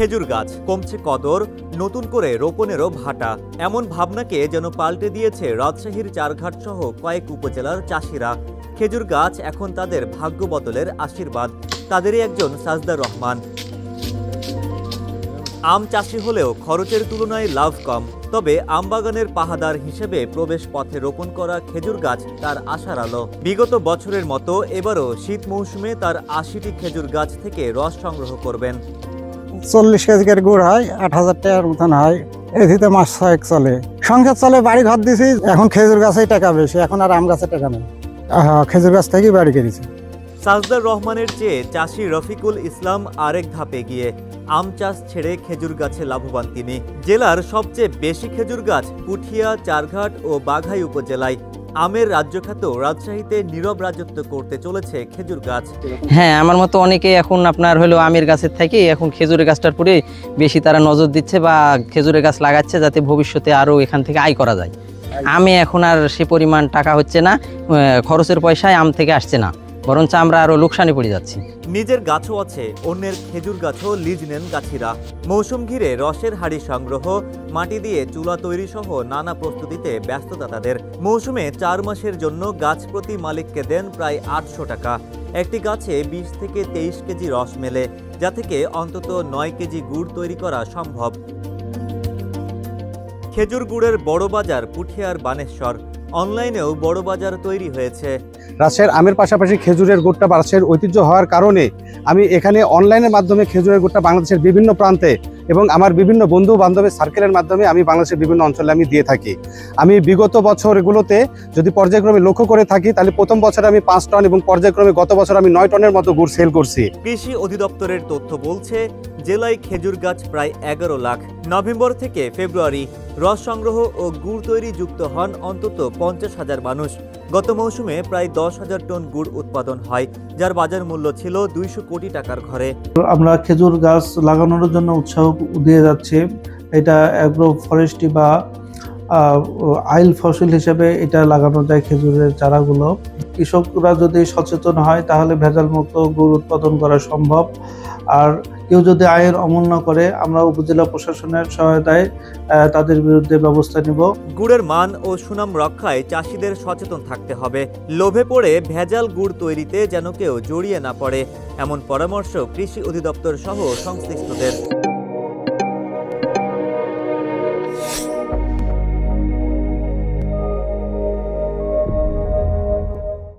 খেজুর গাছ কমছে কদর, নতুন করে রোপণেরও ভাটা, এমন ভাবনাকে যেন পাল্টে দিয়েছে রাজশাহীর চারঘাট সহ কয়েক উপজেলার চাষিরা। খেজুর গাছ এখন তাদের ভাগ্য বদলের আশীর্বাদ। তাদেরই একজন সাজদার রহমান। আম চাষি হলেও খরচের তুলনায় লাভ কম, তবে আমবাগানের পাহাদার হিসেবে প্রবেশ পথে রোপণ করা খেজুর গাছ তার আশার আলো। বিগত বছরের মতো এবারও শীত মৌসুমে তার ৮০টি খেজুর গাছ থেকে রস সংগ্রহ করবেন। 40 কেজি করে গুড় হয়, ৮,০০০ টাকার মতন হয়। এদিকে মাস ৬ চলে, সংসার চলে। বাড়ি ঘর দিছি, এখন খেজুর গাছেই টাকা বেশি, এখন আর আম গাছের টাকা নেই। খেজুর গাছ থেকেই বাড়ি করেছি। সাজদার রহমানের চেয়ে চাষি রফিকুল ইসলাম আরেক ধাপে গিয়ে আম চাষ ছেড়ে খেজুর গাছে লাভবান তিনি। জেলার সবচেয়ে বেশি খেজুর গাছ পুঠিয়া, চারঘাট ও বাঘাই উপজেলায়। আমের রাজ্যখ্যাত রাজশাহীতে নীরব রাজত্ব করতে চলেছে খেজুর গাছ। হ্যাঁ, আমার মতো অনেকে এখন আপনার হলো আমের গাছের থেকে এখন খেজুরের গাছটার পরে বেশি তারা নজর দিচ্ছে বা খেজুরের গাছ লাগাচ্ছে, যাতে ভবিষ্যতে আরও এখান থেকে আয় করা যায়। আমে এখন আর সে পরিমাণ টাকা হচ্ছে না, খরচের পয়সায় আম থেকে আসছে না, বরঞ্চ আমরা আরো লোকসানে পড়ে যাচ্ছি। নিজের গাছও আছে, অন্যের খেজুর গাছও লিজ নেন গাছিরা। মৌসুম ঘিরে রসের হাড়ি সংগ্রহ, মাটি দিয়ে চুলা তৈরি সহ নানা প্রস্তুতিতে ব্যস্ততা তাদের। মৌসুমে ৪ মাসের জন্য গাছ প্রতি মালিককে দেন প্রায় ৮০০ টাকা। একটি গাছে ২০ থেকে ২৩ কেজি রস মেলে, যা থেকে অন্তত ৯ কেজি গুড় তৈরি করা সম্ভব। খেজুর গুড়ের বড় বাজার পুঠিয়ার বানেশ্বর। অনলাইনেও বড় বাজার তৈরি হয়েছে। রাজশাহীর আমের পাশাপাশি খেজুরের গুড়টা রাজশাহীর ঐতিহ্য হওয়ার কারণে আমি এখানে অনলাইনের মাধ্যমে খেজুরের গুড়টা বাংলাদেশের বিভিন্ন প্রান্তে এবং আমার বিভিন্ন বন্ধু বান্ধবের সার্কেলের মাধ্যমে আমি বাংলাদেশের বিভিন্ন অঞ্চলে আমি দিয়ে থাকি। আমি বিগত বছরগুলোতে যদি পর্যায়ক্রমে লক্ষ্য করে থাকি, তাহলে প্রথম বছরে আমি ৫ টন এবং পর্যায়ক্রমে গত বছর আমি ৯ টনের মতো গুড় সেল করছি। কৃষি অধিদপ্তরের তথ্য বলছে জেলায় খেজুর গাছ প্রায় ১১ লাখ। নভেম্বর থেকে ফেব্রুয়ারি রস সংগ্রহ ও গুড় তৈরি যুক্ত হন অন্তত ৫০,০০০ মানুষ। গত মৌসুমে প্রায় ১০,০০০ টন গুড় উৎপাদন হয়, যার বাজার মূল্য ছিল ২০০ কোটি টাকার ঘরে। আমরা খেজুর গাছ লাগানোর জন্য উৎসাহ দিয়ে যাচ্ছি। এটা অ্যাগ্রো ফরেস্ট্রি বা আইল ফসল হিসেবে এটা লাগানো যায় খেজুরের চারাগুলো। কৃষকরা যদি সচেতন হয় তাহলে ভেজাল মুক্ত গুড় উৎপাদন করা সম্ভব। আর কেউ যদি আইন অমান্য করে, আমরা উপজেলা প্রশাসনের সহায়তায় তাদের বিরুদ্ধে ব্যবস্থা নিব। গুড়ের মান ও সুনাম রক্ষায় চাষিদের সচেতন থাকতে হবে। লোভে পড়ে ভেজাল গুড় তৈরিতে যেন কেউ জড়িয়ে না পড়ে, এমন পরামর্শ কৃষি অধিদপ্তর সহ সংশ্লিষ্টদের।